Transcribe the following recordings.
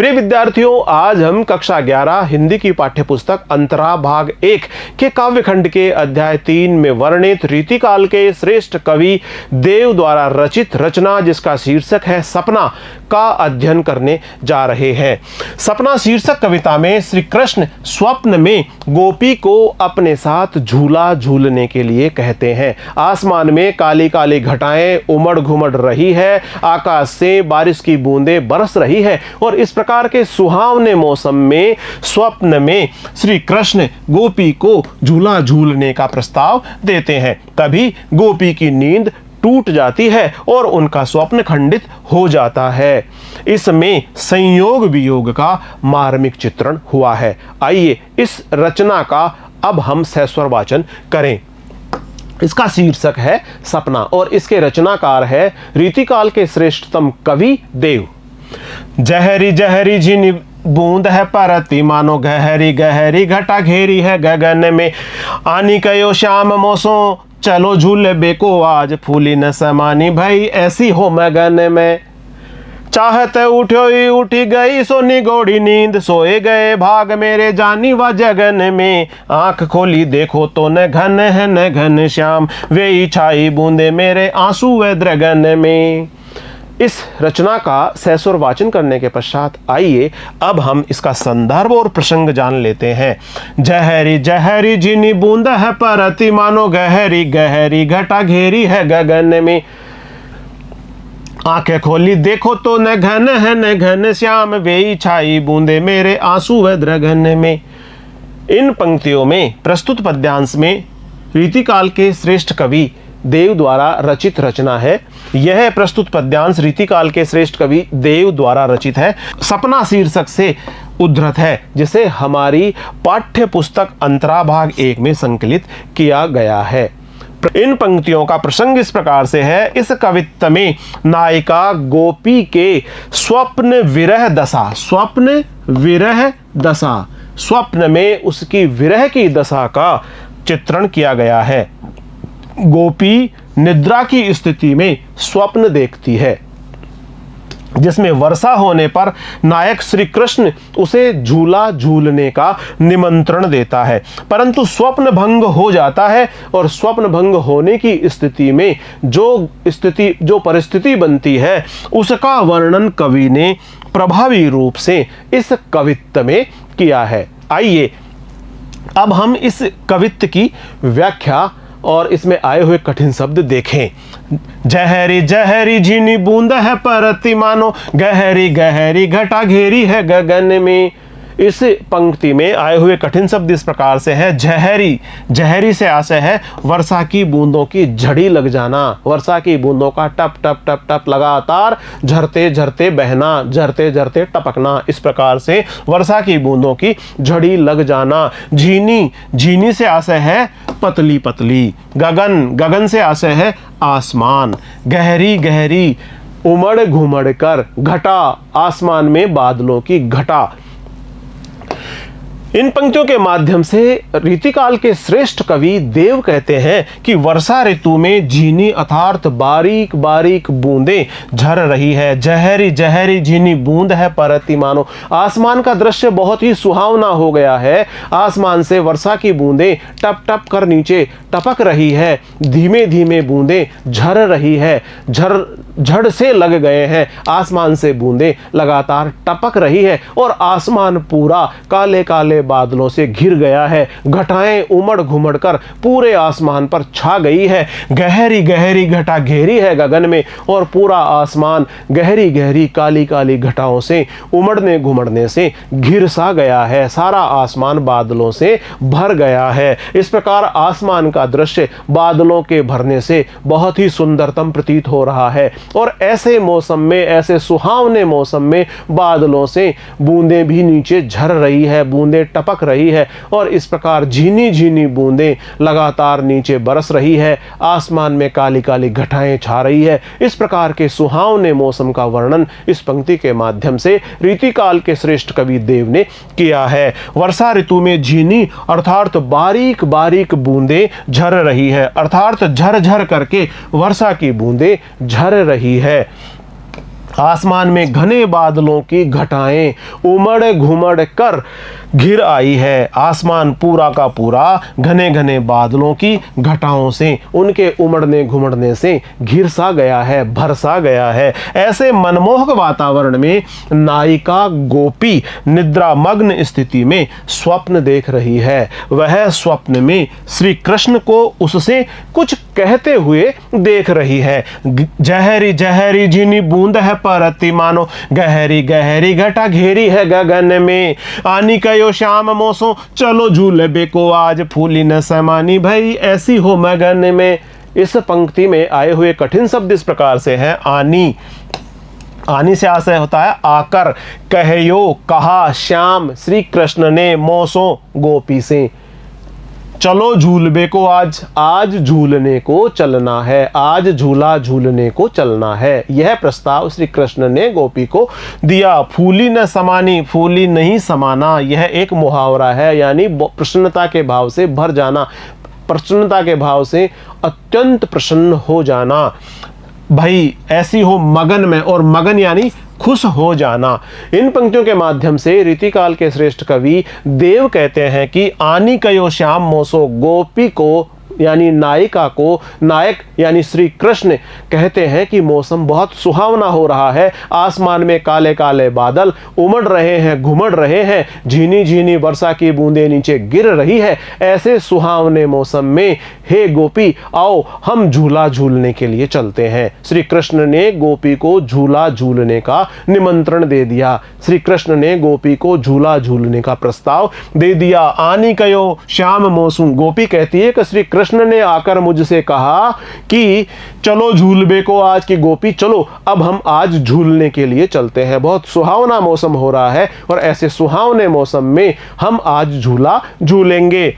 प्रिय विद्यार्थियों, आज हम कक्षा 11 हिंदी की पाठ्यपुस्तक अंतरा भाग 1 के काव्यखंड के अध्याय 3 में वर्णित रीतिकाल के श्रेष्ठ कवि देव द्वारा रचित रचना जिसका शीर्षक है सपना का अध्ययन करने जा रहे हैं। सपना शीर्षक कविता में श्री कृष्ण स्वप्न में गोपी को अपने साथ झूला झूलने के लिए कहते हैं। आसमान में काली काली घटाएं उमड़ घुमड़ रही है, आकाश से बारिश की बूंदें बरस रही है और इस प्रकार के सुहावने मौसम में स्वप्न में श्री कृष्ण गोपी को झूला झूलने का प्रस्ताव देते हैं। तभी गोपी की नींद टूट जाती है और उनका स्वप्न खंडित हो जाता है। इसमें संयोग वियोग का मार्मिक चित्रण हुआ है। आइए इस रचना का अब हम सस्वर वाचन करें। इसका शीर्षक है सपना और इसके रचनाकार है रीतिकाल के श्रेष्ठतम कवि देव। जहरी जहरी झिनी बूंद है परती मानो गहरी गहरी घटा घेरी है गगन में, आनी कयो श्याम मौसों चलो झूले बेको आज, फूली न समानी भई ऐसी हो मगन में। चाहते उठो ही उठी गई सोनी गोड़ी नींद, सोए गए भाग मेरे जानी व जगन में, आंख खोली देखो तो न घन है न घन श्याम, वे छाई बूंदे मेरे आंसू व द्रगन में। इस रचना का सस्वर वाचन करने के पश्चात आइए अब हम इसका संदर्भ और प्रसंग जान लेते हैं। जहरी जहरी झिनी बूंद है परती मानो गहरी गहरी घटा घेरी है गगन में, आंखें खोली देखो तो न घन है न घन श्याम, वे छाई बूंदे मेरे आंसू व द्रगन में। इन पंक्तियों में प्रस्तुत पद्यांश में रीतिकाल के श्रेष्ठ कवि देव द्वारा रचित रचना है। यह प्रस्तुत पद्यांश रीतिकाल के श्रेष्ठ कवि देव द्वारा रचित है। सपना शीर्षक से उद्धृत है जिसे हमारी पाठ्य पुस्तक अंतरा भाग 1 में संकलित किया गया है। इन पंक्तियों का प्रसंग इस प्रकार से है। इस कवित्त में नायिका गोपी के स्वप्न विरह दशा, स्वप्न विरह दशा, स्वप्न में उसकी विरह की दशा का चित्रण किया गया है। गोपी निद्रा की स्थिति में स्वप्न देखती है जिसमें वर्षा होने पर नायक श्री कृष्ण उसे झूला झूलने का निमंत्रण देता है, परंतु स्वप्न भंग हो जाता है और स्वप्न भंग होने की स्थिति में जो परिस्थिति बनती है उसका वर्णन कवि ने प्रभावी रूप से इस कवित्त में किया है। आइए अब हम इस कवित्त की व्याख्या और इसमें आए हुए कठिन शब्द देखें। जहरी जहरी झिनी बूंद है परती मानो गहरी गहरी घटा घेरी है गगन में। इस पंक्ति में आए हुए कठिन शब्द इस प्रकार से है। जहरी, जहरी से आशय है वर्षा की बूंदों की झड़ी लग जाना, वर्षा की बूंदों का टप टप टप टप लगातार झरते झरते बहना, झरते झरते टपकना, इस प्रकार से वर्षा की बूंदों की झड़ी लग जाना। झीनी, झीनी से आशय है पतली पतली। गगन, गगन से आशय है आसमान। गहरी गहरी उमड़ घुमड़ कर, घटा, आसमान में बादलों की घटा। इन पंक्तियों के माध्यम से रीतिकाल के श्रेष्ठ कवि देव कहते हैं कि वर्षा ऋतु में झीनी अर्थात बारीक बारीक बूंदें झर रही है। जहरी जहरी झीनी बूंद है परती मानो, आसमान का दृश्य बहुत ही सुहावना हो गया है। आसमान से वर्षा की बूंदें टप टप कर नीचे टपक रही है, धीमे धीमे बूंदें झर रही है, झड़ से लग गए हैं, आसमान से बूंदें लगातार टपक रही है और आसमान पूरा काले काले बादलों से घिर गया है। घटाएं उमड़ घुमड़ कर पूरे आसमान पर छा गई है। गहरी गहरी घटा घेरी है गगन में और पूरा आसमान गहरी गहरी काली काली घटाओं से उमड़ने घुमड़ने से घिर सा गया है। सारा आसमान बादलों से भर गया है। इस प्रकार आसमान का दृश्य बादलों के भरने से बहुत ही सुंदरतम प्रतीत हो रहा है और ऐसे मौसम में, ऐसे सुहावने मौसम में बादलों से बूंदें भी नीचे झर रही है, बूंदें टपक रही है और इस प्रकार झीनी झीनी बूंदें लगातार नीचे बरस रही है। आसमान में काली काली घटाएं छा रही है। इस प्रकार के सुहावने मौसम का वर्णन इस पंक्ति के माध्यम से रीतिकाल के श्रेष्ठ कवि देव ने किया है। वर्षा ऋतु में झीनी अर्थात बारीक बारीक बूंदें झर रही है, अर्थात झर झर करके वर्षा की बूंदें झर रही है। आसमान में घने बादलों की घटाएं उमड़ घुमड़ कर घिर आई है। आसमान पूरा का पूरा घने घने बादलों की घटाओं से, उनके उमड़ने घुमड़ने से घिर सा गया है, भर सा गया है। ऐसे मनमोहक वातावरण में नायिका गोपी निद्रामग्न स्थिति में स्वप्न देख रही है। वह स्वप्न में श्री कृष्ण को उससे कुछ कहते हुए देख रही है। जहरी जहरी झिनी बूंद है परती मानो, गहरी गहरी घटा घेरी है गगन में। आनी कयो श्याम मोसो चलो झूले बेको आज, फूली न समानी भई ऐसी हो मगन में। इस पंक्ति में आए हुए कठिन शब्द इस प्रकार से हैं। आनी, आनी से आशय होता है आकर, कहयो कहा श्याम श्री कृष्ण ने, मोसो गोपी से। चलो झूलबे को आज, आज झूलने को चलना है, आज झूला झूलने को चलना है। यह प्रस्ताव श्री कृष्ण ने गोपी को दिया। फूली न समानी, फूली नहीं समाना, यह एक मुहावरा है, यानी प्रसन्नता के भाव से भर जाना, प्रसन्नता के भाव से अत्यंत प्रसन्न हो जाना। भाई ऐसी हो मगन में, और मगन यानी खुश हो जाना। इन पंक्तियों के माध्यम से रीतिकाल के श्रेष्ठ कवि देव कहते हैं कि आनी कयो श्याम मोसो, गोपी को यानी नायिका को, नायक यानी श्री कृष्ण कहते हैं कि मौसम बहुत सुहावना हो रहा है। आसमान में काले काले बादल उमड़ रहे हैं, घुमड़ रहे हैं, झीनी झीनी वर्षा की बूंदें नीचे गिर रही है। ऐसे सुहावने मौसम में हे गोपी आओ हम झूला झूलने के लिए चलते हैं। श्री कृष्ण ने गोपी को झूला झूलने का निमंत्रण दे दिया। श्री कृष्ण ने गोपी को झूला झूलने का प्रस्ताव दे दिया। आनी कयो श्याम मोसू, गोपी कहती है कि श्री कृष्ण ने आकर मुझसे कहा कि चलो झूलबे को आज, की गोपी चलो अब हम आज झूलने के लिए चलते हैं। बहुत सुहावना मौसम हो रहा है और ऐसे सुहावने मौसम में हम आज झूला झूलेंगे।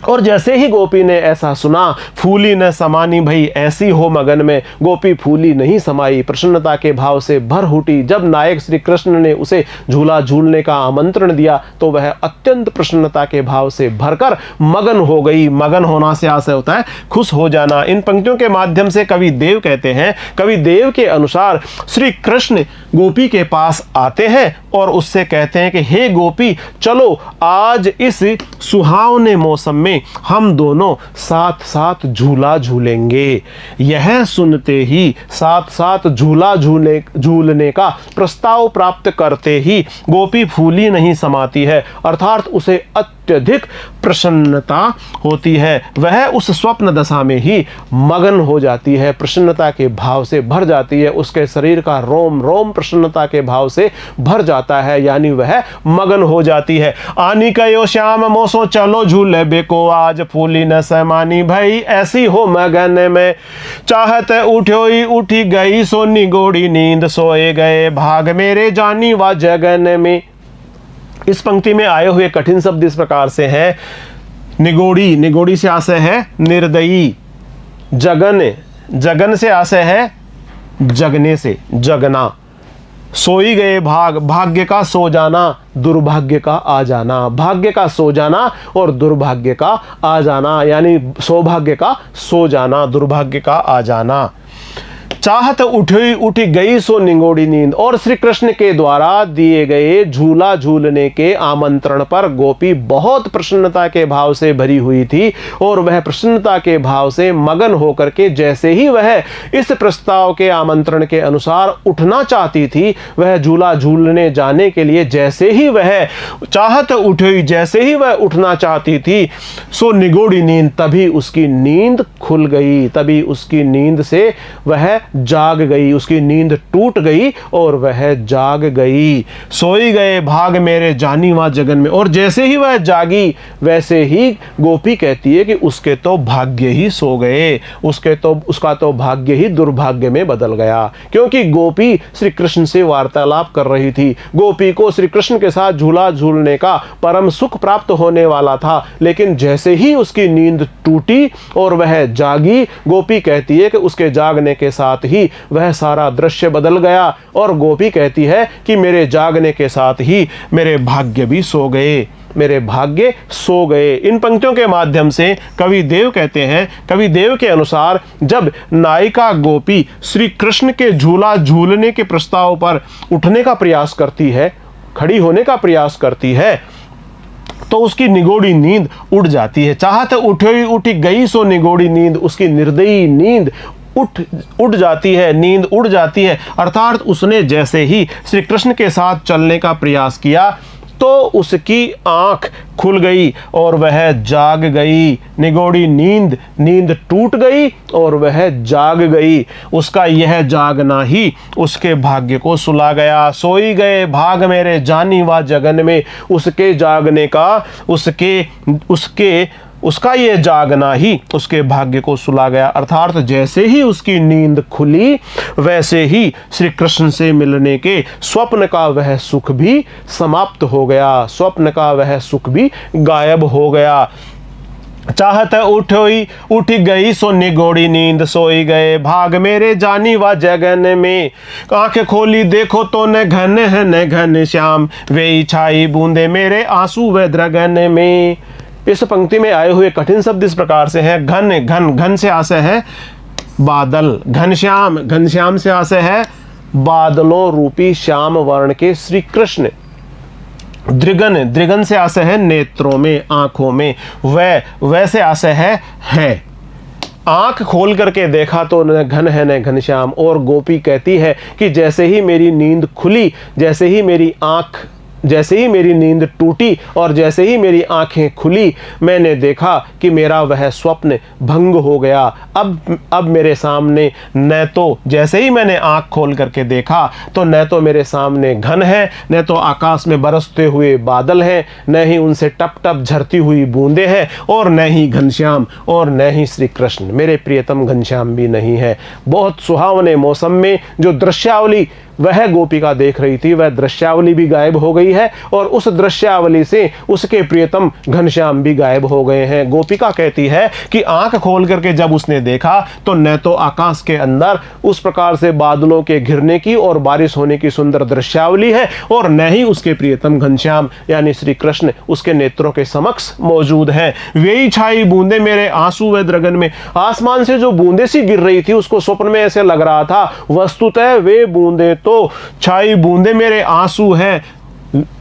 और जैसे ही गोपी ने ऐसा सुना, फूली न समानी भई ऐसी हो मगन में, गोपी फूली नहीं समाई, प्रसन्नता के भाव से भर उठी। जब नायक श्री कृष्ण ने उसे झूला झूलने का आमंत्रण दिया तो वह अत्यंत प्रसन्नता के भाव से भरकर मगन हो गई। मगन होना से आशय होता है खुश हो जाना। इन पंक्तियों के माध्यम से कवि देव कहते हैं, कवि देव के अनुसार श्री कृष्ण गोपी के पास आते हैं और उससे कहते हैं कि हे गोपी चलो आज इस सुहावने मौसम में हम दोनों साथ साथ झूला झूलेंगे। यह सुनते ही साथ साथ झूला झूलने का प्रस्ताव प्राप्त करते ही गोपी फूली नहीं समाती है, अर्थात उसे अत्यधिक प्रसन्नता होती है। वह उस स्वप्न दशा में ही मगन हो जाती है, प्रसन्नता के भाव से भर जाती है। उसके शरीर का रोम रोम प्रसन्नता के भाव से भर जाता है, यानी वह मगन हो जाती है। आनी कयो श्याम मोसो चलो झूले बेको आज, फूली न समानी भई ऐसी हो मगन में। चाहत उठोई उठी गई सो निगोड़ी नींद, सोए गए भाग मेरे जानी वा जगन में। इस पंक्ति में आए हुए कठिन शब्द इस प्रकार से हैं। निगोड़ी, निगोड़ी से आशय है निर्दयी। जगन, जगन से आशय है जगने से, जगना। सोई गए भाग, भाग्य का सो जाना, दुर्भाग्य का आ जाना। भाग्य का सो जाना और दुर्भाग्य का आ जाना, यानी सौभाग्य का सो जाना, दुर्भाग्य का आ जाना। चाहत उठी गई सो निगोड़ी नींद, और श्री कृष्ण के द्वारा दिए गए झूला झूलने के आमंत्रण पर गोपी बहुत प्रसन्नता के भाव से भरी हुई थी और वह प्रसन्नता के भाव से मगन होकर के जैसे ही वह इस प्रस्ताव के आमंत्रण के अनुसार उठना चाहती थी, वह झूला झूलने जाने के लिए जैसे ही वह चाहत उठी, जैसे ही वह उठना चाहती थी, सो निगोड़ी नींद, तभी उसकी नींद खुल गई, तभी उसकी नींद से वह जाग गई, उसकी नींद टूट गई और वह जाग गई। सोई गए भाग मेरे जानी वहां जगन में, और जैसे ही वह जागी वैसे ही गोपी कहती है कि उसके तो भाग्य ही सो गए, उसका तो भाग्य ही दुर्भाग्य में बदल गया। क्योंकि गोपी श्री कृष्ण से वार्तालाप कर रही थी, गोपी को श्री कृष्ण के साथ झूला झूलने का परम सुख प्राप्त होने वाला था, लेकिन जैसे ही उसकी नींद टूटी और वह जागी, गोपी कहती है कि उसके जागने के साथ ही वह सारा दृश्य बदल गया, और गोपी कहती है कि मेरे जागने के साथ ही मेरे भाग्य भी सो गए। मेरे भाग्य सो गए। इन पंक्तियों के माध्यम से कवि देव कहते हैं, कवि देव के अनुसार जब नायिका गोपी श्री कृष्ण के झूला झूलने के प्रस्ताव पर उठने का प्रयास करती है, खड़ी होने का प्रयास करती है, तो उसकी निगोड़ी नींद उड़ जाती है। चाहत उठी उठी गई सो निगोड़ी नींद, उसकी निर्दयी नींद उठ जाती है, नींद उड़ जाती है। अर्थात उसने जैसे ही श्री कृष्ण के साथ चलने का प्रयास किया तो उसकी आंख खुल गई और वह जाग गई। निगोड़ी नींद टूट गई और वह जाग गई। उसका यह जागना ही उसके भाग्य को सुला गया। सोई गए भाग मेरे जानी वा जगन में, उसके जागने का उसका ये जागना ही उसके भाग्य को सुला गया। अर्थात जैसे ही उसकी नींद खुली वैसे ही श्री कृष्ण से मिलने के स्वप्न का वह सुख भी समाप्त हो गया, स्वप्न का वह सुख भी गायब हो गया। चाहत उठ गई सो निगोड़ी नींद, सोई गए भाग मेरे जानी व जगन में। आंखें खोली देखो तो न घन श्याम, वे छाई बूंदे मेरे आंसू व द्रगन में। इस पंक्ति में आए हुए कठिन शब्द इस प्रकार से हैं। घन से आशय है बादल, घनश्याम से आशय है बादलों रूपी श्याम वर्ण के श्री कृष्ण। दृगन से आशय है नेत्रों में, आंखों में। वैसे आशय है आंख खोल करके देखा तो न घन है न घनश्याम। और गोपी कहती है कि जैसे ही मेरी नींद खुली, जैसे ही मेरी नींद टूटी और जैसे ही मेरी आंखें खुली, मैंने देखा कि मेरा वह स्वप्न भंग हो गया। अब मेरे सामने न तो, जैसे ही मैंने आंख खोल करके देखा तो न तो मेरे सामने घन है, न तो आकाश में बरसते हुए बादल हैं, न ही उनसे टप टप झरती हुई बूंदें हैं, और न ही घनश्याम और न ही श्री कृष्ण, मेरे प्रियतम घनश्याम भी नहीं है। बहुत सुहावने मौसम में जो दृश्यावली वह गोपिका देख रही थी, वह दृश्यावली भी गायब हो गई है और उस दृश्यावली से उसके प्रियतम घनश्याम भी गायब हो गए हैं। गोपिका कहती है कि आंख खोल करके जब उसने देखा तो न तो आकाश के अंदर उस प्रकार से बादलों के घिरने की और बारिश होने की सुंदर दृश्यावली है, और न ही उसके प्रियतम घनश्याम यानी श्री कृष्ण उसके नेत्रों के समक्ष मौजूद है। वे छाई बूंदे मेरे आंसू व द्रगन में। आसमान से जो बूंदे सी गिर रही थी उसको स्वप्न में ऐसे लग रहा था वस्तुतः वे बूंदे तो छाई बूंदे मेरे आंसू हैं।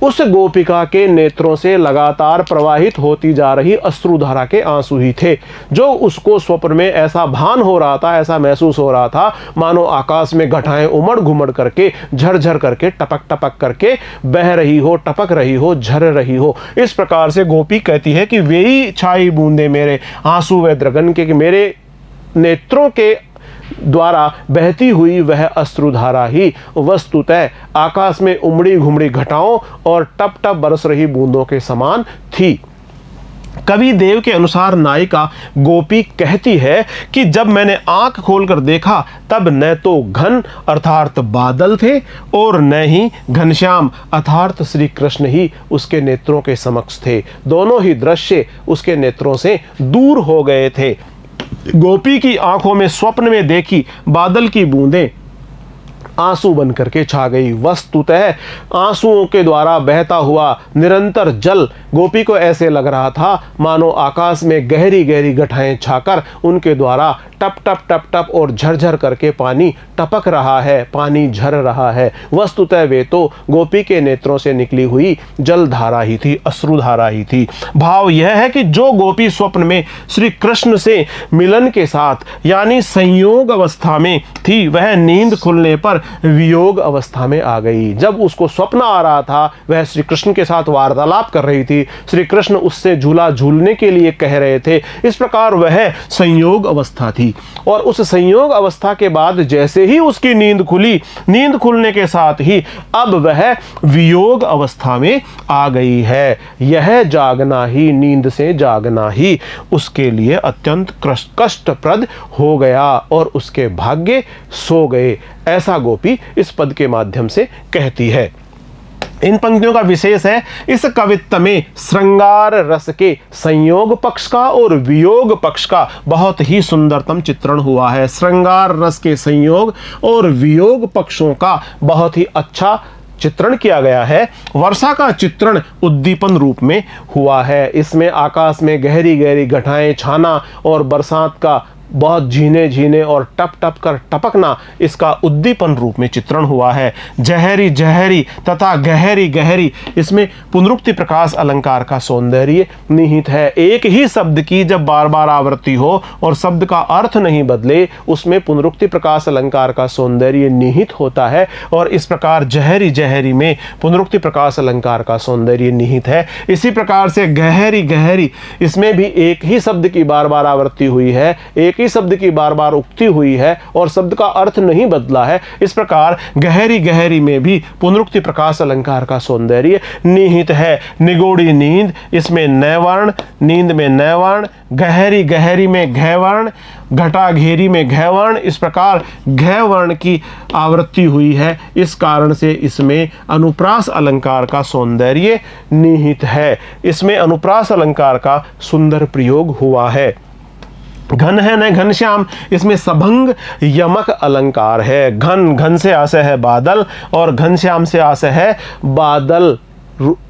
उस गोपिका के नेत्रों से लगातार प्रवाहित होती जा रही अश्रुधारा के आंसू ही थे, जो उसको स्वप्न में ऐसा भान हो रहा था, ऐसा महसूस हो रहा था मानो आकाश में घटाएं उमड़ घुमड़ करके, झरझर करके, टपक टपक करके बह रही हो, टपक रही हो, झर रही हो। इस प्रकार से गोपी कहती है कि वे छाई बूंदे मेरे आंसू व द्रगन के, मेरे नेत्रों के द्वारा बहती हुई वह अश्रुधारा ही वस्तुतः आकाश में उमड़ी घुमड़ी घटाओं और टप टप बरस रही बूंदों के समान थी। कवि देव के अनुसार नायिका गोपी कहती है कि जब मैंने आंख खोलकर देखा तब न तो घन अर्थात बादल थे और न ही घनश्याम अर्थात श्री कृष्ण ही उसके नेत्रों के समक्ष थे। दोनों ही दृश्य उसके नेत्रों से दूर हो गए थे। गोपी की आंखों में स्वप्न में देखी बादल की बूंदें आंसू बन करके छा गई। वस्तुतः आंसुओं के द्वारा बहता हुआ निरंतर जल गोपी को ऐसे लग रहा था मानो आकाश में गहरी गहरी गठाएं छाकर उनके द्वारा टप टप टप टप और झरझर करके पानी टपक रहा है, पानी झर रहा है। वस्तुतः वे तो गोपी के नेत्रों से निकली हुई जलधारा ही थी, अश्रुधारा ही थी। भाव यह है कि जो गोपी स्वप्न में श्री कृष्ण से मिलन के साथ यानी संयोग अवस्था में थी, वह नींद खुलने पर वियोग अवस्था में आ गई। जब उसको स्वप्न आ रहा था वह श्री कृष्ण के साथ वार्तालाप कर रही थी, श्री कृष्ण उससे झूला झूलने के लिए कह रहे थे। इस प्रकार वह संयोग अवस्था थी और उस संयोग अवस्था के बाद जैसे ही उसकी नींद खुली, नींद खुलने के साथ ही अब वह वियोग अवस्था में आ गई है। यह जागना ही, नींद से जागना ही उसके लिए अत्यंत कष्टप्रद हो गया और उसके भाग्य सो गए, ऐसा गोपी इस पद के माध्यम से कहती है। इन पंक्तियों का विशेष है इस कवित्व में श्रृंगार रस के संयोग पक्ष का और वियोग पक्ष का बहुत ही सुंदरतम चित्रण हुआ है। श्रृंगार रस के संयोग और वियोग पक्षों का बहुत ही अच्छा चित्रण किया गया है, वर्षा का चित्रण उद्दीपन रूप में हुआ है। इसमें आकाश में गहरी गहरी घटाएं छाना और बरसात का बहुत झीने झीने और टप टप कर टपकना, इसका उद्दीपन रूप में चित्रण हुआ है। जहरी जहरी तथा गहरी गहरी, इसमें पुनरुक्ति प्रकाश अलंकार का सौंदर्य निहित है। एक ही शब्द की जब बार बार आवृत्ति हो और शब्द का अर्थ नहीं बदले, उसमें पुनरुक्ति प्रकाश अलंकार का सौंदर्य निहित होता है। और इस प्रकार जहरी जहरी में पुनरुक्ति प्रकाश अलंकार का सौंदर्य निहित है। इसी प्रकार से गहरी गहरी, इसमें भी एक ही शब्द की बार बार आवृत्ति हुई है, एक ही शब्द की बार बार उक्ति हुई है और शब्द का अर्थ नहीं बदला है। इस प्रकार गहरी गहरी में भी पुनरुक्ति प्रकाश अलंकार का सौंदर्य निहित है। निगूढ़ी नींद, इसमें न वर्ण, नींद में न वर्ण, गहरी गहरी में घ वर्ण, घटा घेरी में घ वर्ण, इस प्रकार घ वर्ण की आवृत्ति हुई है। इस कारण से इसमें अनुप्रास अलंकार का सौंदर्य निहित है। इसमें अनुप्रास अलंकार का सुंदर प्रयोग हुआ है। घन है न घनश्याम, इसमें सभंग यमक अलंकार है। घन, घन से आशय है बादल और घनश्याम से आशय है बादल,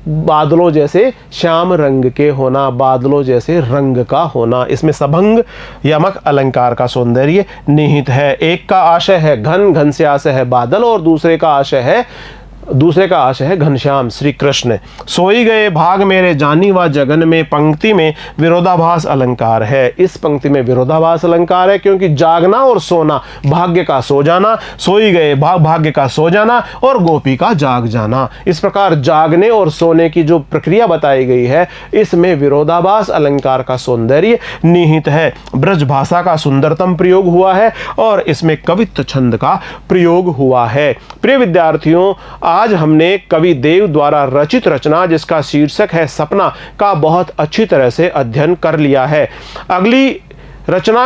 बादलों जैसे श्याम रंग के होना, बादलों जैसे रंग का होना। इसमें सभंग यमक अलंकार का सौंदर्य निहित है। एक का आशय है घन, घन से आशय है बादल, और दूसरे का आशय है घनश्याम श्री कृष्ण। सोई गए भाग मेरे जानी व जगन में, पंक्ति में विरोधाभास अलंकार है। इस पंक्ति में विरोधाभास अलंकार है क्योंकि जागना और सोना, भाग्य का सो जाना, सोई गए भाग्य का सो जाना और गोपी का जाग जाना। इस प्रकार जागने और सोने की जो प्रक्रिया बताई गई है, इसमें विरोधाभास अलंकार का सौंदर्य निहित है। ब्रज भाषा का सुंदरतम प्रयोग हुआ है और इसमें कवित्व छंद का प्रयोग हुआ है। प्रिय विद्यार्थियों, आज हमने कवि देव द्वारा रचित रचना जिसका शीर्षक है सपना का बहुत अच्छी तरह से अध्ययन कर लिया है। अगली रचना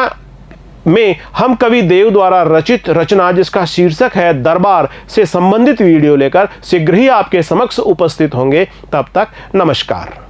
में हम कवि देव द्वारा रचित रचना जिसका शीर्षक है दरबार से संबंधित वीडियो लेकर शीघ्र ही आपके समक्ष उपस्थित होंगे। तब तक नमस्कार।